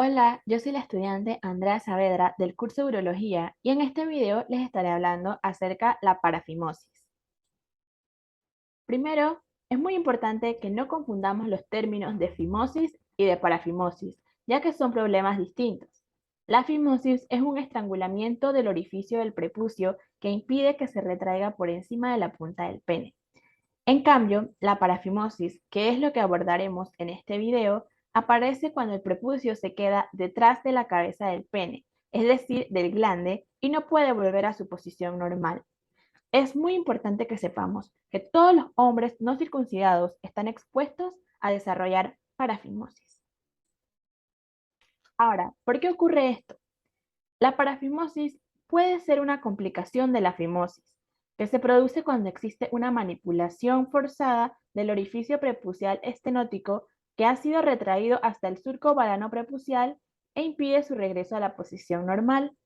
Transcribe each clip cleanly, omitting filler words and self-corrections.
Hola, yo soy la estudiante Andrea Saavedra del curso de Urología y en este video les estaré hablando acerca de la parafimosis. Primero, es muy importante que no confundamos los términos de fimosis y de parafimosis, ya que son problemas distintos. La fimosis es un estrangulamiento del orificio del prepucio que impide que se retraiga por encima de la punta del pene. En cambio, la parafimosis, que es lo que abordaremos en este video, aparece cuando el prepucio se queda detrás de la cabeza del pene, es decir, del glande, y no puede volver a su posición normal. Es muy importante que sepamos que todos los hombres no circuncidados están expuestos a desarrollar parafimosis. Ahora, ¿por qué ocurre esto? La parafimosis puede ser una complicación de la fimosis, que se produce cuando existe una manipulación forzada del orificio prepucial estenótico que ha sido retraído hasta el surco balano prepucial e impide su regreso a la posición normal.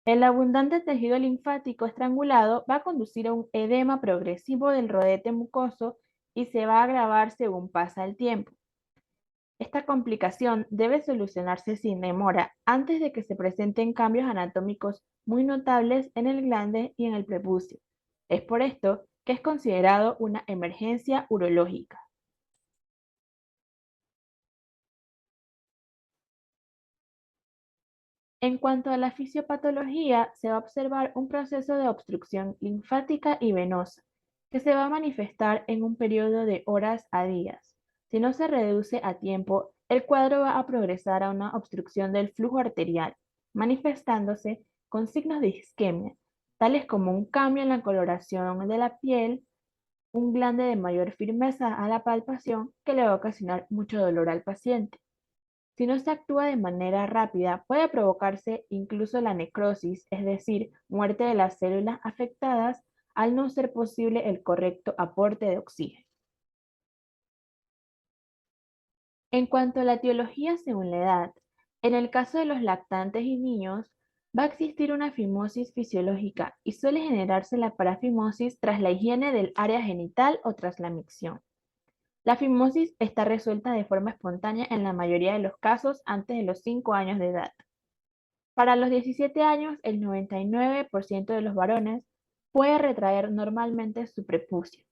El abundante tejido linfático estrangulado va a conducir a un edema progresivo del rodete mucoso y se va a agravar según pasa el tiempo. Esta complicación debe solucionarse sin demora antes de que se presenten cambios anatómicos muy notables en el glande y en el prepucio. Es por esto que es considerado una emergencia urológica. En cuanto a la fisiopatología, se va a observar un proceso de obstrucción linfática y venosa, que se va a manifestar en un periodo de horas a días. Si no se reduce a tiempo, el cuadro va a progresar a una obstrucción del flujo arterial, manifestándose con signos de isquemia, tales como un cambio en la coloración de la piel, un glande de mayor firmeza a la palpación que le va a ocasionar mucho dolor al paciente. Si no se actúa de manera rápida, puede provocarse incluso la necrosis, es decir, muerte de las células afectadas al no ser posible el correcto aporte de oxígeno. En cuanto a la etiología según la edad, en el caso de los lactantes y niños, va a existir una fimosis fisiológica y suele generarse la parafimosis tras la higiene del área genital o tras la micción. La fimosis está resuelta de forma espontánea en la mayoría de los casos antes de los 5 años de edad. Para los 17 años, el 99% de los varones puede retraer normalmente su prepucio.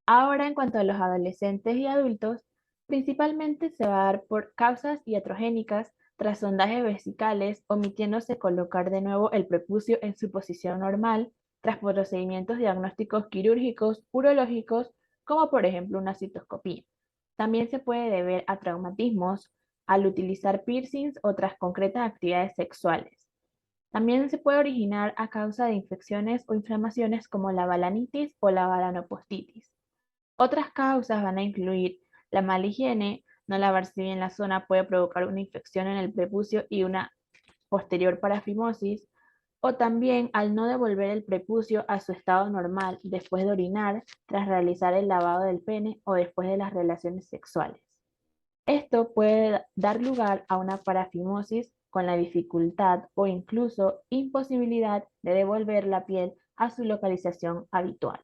Ahora, en cuanto a los adolescentes y adultos, principalmente se va a dar por causas iatrogénicas tras sondajes vesicales, omitiéndose colocar de nuevo el prepucio en su posición normal tras procedimientos diagnósticos quirúrgicos urológicos, como por ejemplo una citoscopía. También se puede deber a traumatismos al utilizar piercings o tras concretas actividades sexuales. También se puede originar a causa de infecciones o inflamaciones como la balanitis o la balanopostitis. Otras causas van a incluir la mala higiene, no lavarse bien la zona puede provocar una infección en el prepucio y una posterior parafimosis, o también al no devolver el prepucio a su estado normal después de orinar, tras realizar el lavado del pene o después de las relaciones sexuales. Esto puede dar lugar a una parafimosis con la dificultad o incluso imposibilidad de devolver la piel a su localización habitual.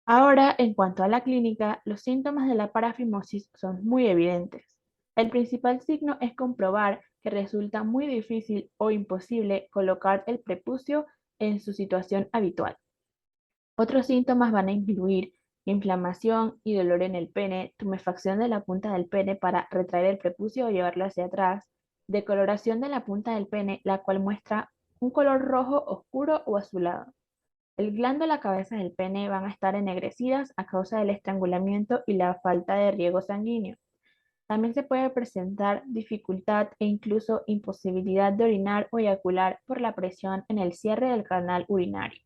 Ahora, en cuanto a la clínica, los síntomas de la parafimosis son muy evidentes. El principal signo es comprobar que resulta muy difícil o imposible colocar el prepucio en su situación habitual. Otros síntomas van a incluir inflamación y dolor en el pene, tumefacción de la punta del pene para retraer el prepucio o llevarlo hacia atrás, decoloración de la punta del pene, la cual muestra un color rojo oscuro o azulado. El glande y la cabeza del pene van a estar ennegrecidas a causa del estrangulamiento y la falta de riego sanguíneo. También se puede presentar dificultad e incluso imposibilidad de orinar o eyacular por la presión en el cierre del canal urinario.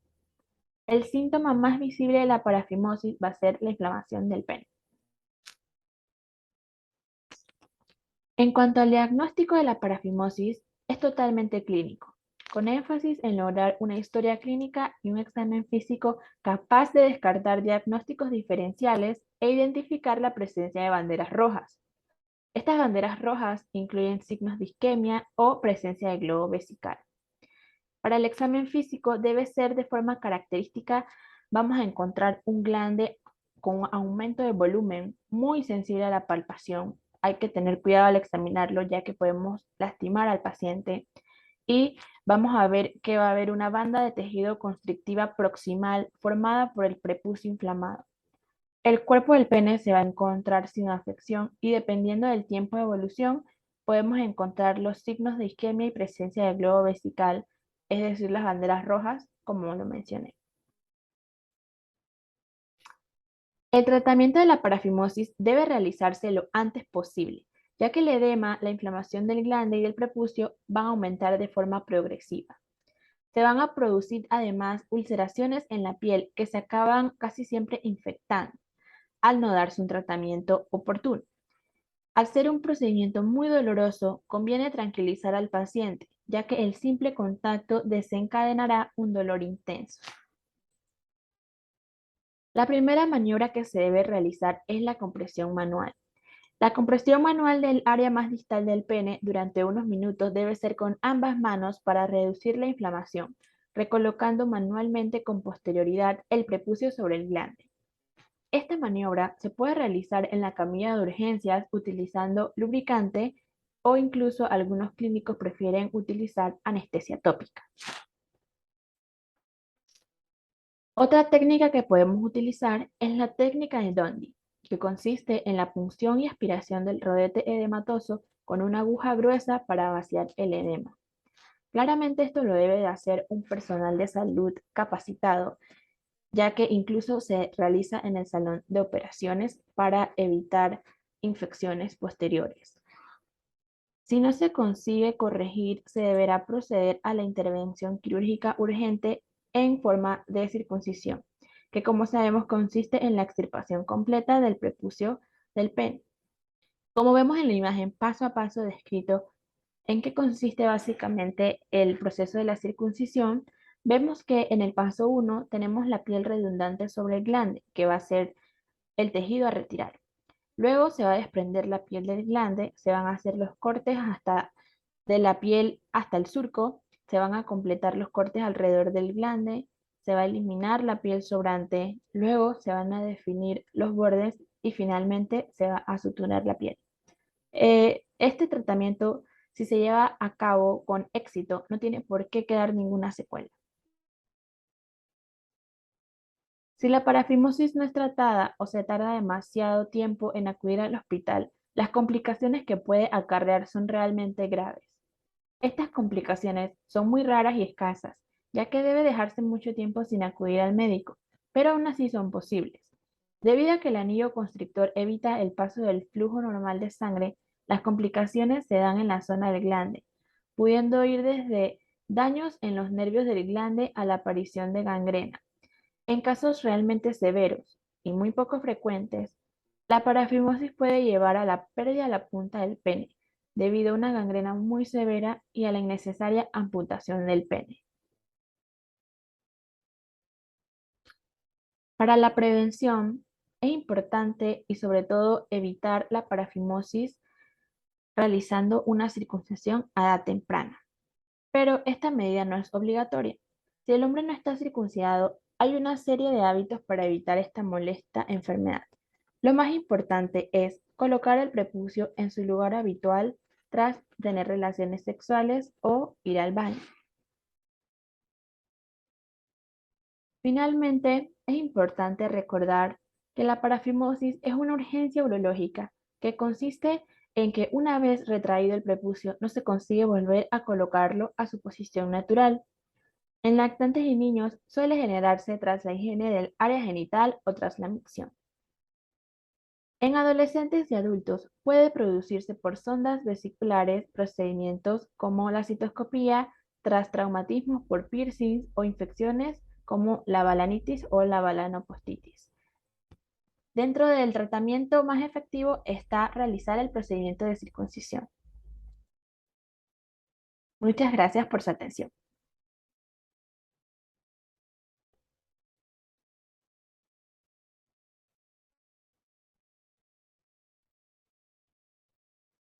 El síntoma más visible de la parafimosis va a ser la inflamación del pene. En cuanto al diagnóstico de la parafimosis, es totalmente clínico, con énfasis en lograr una historia clínica y un examen físico capaz de descartar diagnósticos diferenciales e identificar la presencia de banderas rojas. Estas banderas rojas incluyen signos de isquemia o presencia de globo vesical. Para el examen físico debe ser de forma característica, vamos a encontrar un glande con aumento de volumen, muy sensible a la palpación. Hay que tener cuidado al examinarlo ya que podemos lastimar al paciente y vamos a ver que va a haber una banda de tejido constrictiva proximal formada por el prepucio inflamado. El cuerpo del pene se va a encontrar sin afección y dependiendo del tiempo de evolución podemos encontrar los signos de isquemia y presencia del globo vesical, es decir, las banderas rojas, como lo mencioné. El tratamiento de la parafimosis debe realizarse lo antes posible, ya que el edema, la inflamación del glande y del prepucio van a aumentar de forma progresiva. Se van a producir además ulceraciones en la piel que se acaban casi siempre infectando al no darse un tratamiento oportuno. Al ser un procedimiento muy doloroso, conviene tranquilizar al paciente, ya que el simple contacto desencadenará un dolor intenso. La primera maniobra que se debe realizar es la compresión manual. La compresión manual del área más distal del pene durante unos minutos debe ser con ambas manos para reducir la inflamación, recolocando manualmente con posterioridad el prepucio sobre el glande. Esta maniobra se puede realizar en la camilla de urgencias utilizando lubricante o incluso algunos clínicos prefieren utilizar anestesia tópica. Otra técnica que podemos utilizar es la técnica de Dundee, que consiste en la punción y aspiración del rodete edematoso con una aguja gruesa para vaciar el edema. Claramente esto lo debe de hacer un personal de salud capacitado, ya que incluso se realiza en el salón de operaciones para evitar infecciones posteriores. Si no se consigue corregir, se deberá proceder a la intervención quirúrgica urgente en forma de circuncisión, que como sabemos consiste en la extirpación completa del prepucio del pene. Como vemos en la imagen paso a paso descrito en qué consiste básicamente el proceso de la circuncisión, vemos que en el paso 1 tenemos la piel redundante sobre el glande, que va a ser el tejido a retirar. Luego se va a desprender la piel del glande, se van a hacer los cortes hasta de la piel hasta el surco, se van a completar los cortes alrededor del glande, se va a eliminar la piel sobrante, luego se van a definir los bordes y finalmente se va a suturar la piel. Este tratamiento, si se lleva a cabo con éxito, no tiene por qué quedar ninguna secuela. Si la parafimosis no es tratada o se tarda demasiado tiempo en acudir al hospital, las complicaciones que puede acarrear son realmente graves. Estas complicaciones son muy raras y escasas, ya que debe dejarse mucho tiempo sin acudir al médico, pero aún así son posibles. Debido a que el anillo constrictor evita el paso del flujo normal de sangre, las complicaciones se dan en la zona del glande, pudiendo ir desde daños en los nervios del glande a la aparición de gangrena. En casos realmente severos y muy poco frecuentes, la parafimosis puede llevar a la pérdida de la punta del pene, debido a una gangrena muy severa y a la innecesaria amputación del pene. Para la prevención, es importante y sobre todo evitar la parafimosis realizando una circuncisión a edad temprana. Pero esta medida no es obligatoria. Si el hombre no está circuncidado, hay una serie de hábitos para evitar esta molesta enfermedad. Lo más importante es colocar el prepucio en su lugar habitual tras tener relaciones sexuales o ir al baño. Finalmente, es importante recordar que la parafimosis es una urgencia urológica que consiste en que una vez retraído el prepucio no se consigue volver a colocarlo a su posición natural. En lactantes y niños suele generarse tras la higiene del área genital o tras la micción. En adolescentes y adultos puede producirse por sondas vesiculares, procedimientos como la citoscopía, tras traumatismos por piercings o infecciones como la balanitis o la balanopostitis. Dentro del tratamiento más efectivo está realizar el procedimiento de circuncisión. Muchas gracias por su atención.